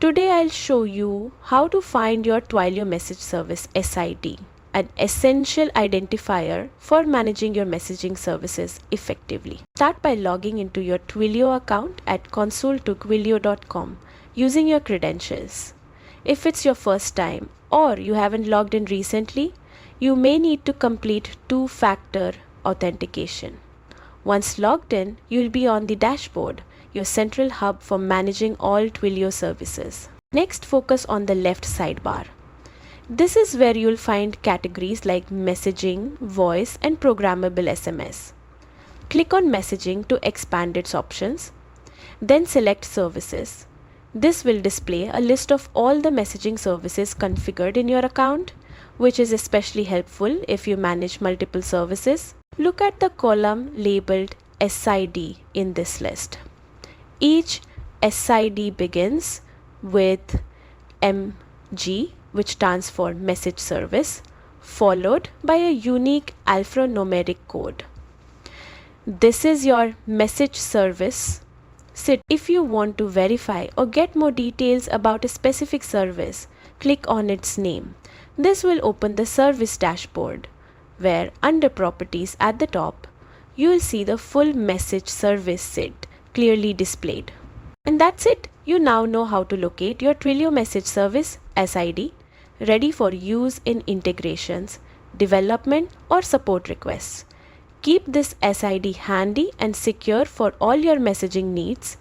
Today I'll show you how to find your Twilio Message Service SID, an essential identifier for managing your messaging services effectively. Start by logging into your Twilio account at console.twilio.com using your credentials. If it's your first time or you haven't logged in recently, you may need to complete two-factor authentication. Once logged in, you'll be on the dashboard, your central hub for managing all Twilio services. Next, focus on the left sidebar. This is where you'll find categories like messaging, voice, and programmable SMS. Click on messaging to expand its options. Then select services. This will display a list of all the messaging services configured in your account, which is especially helpful if you manage multiple services. Look at the column labeled SID in this list. Each SID begins with MG, which stands for Message Service, followed by a unique alphanumeric code. This is your Message Service SID. If you want to verify or get more details about a specific service, click on its name. This will open the service dashboard, where under Properties at the top, you will see the full Message Service SID clearly displayed. And that's it. You now know how to locate your Twilio Message Service SID, ready for use in integrations, development, or support requests. Keep this SID handy and secure for all your messaging needs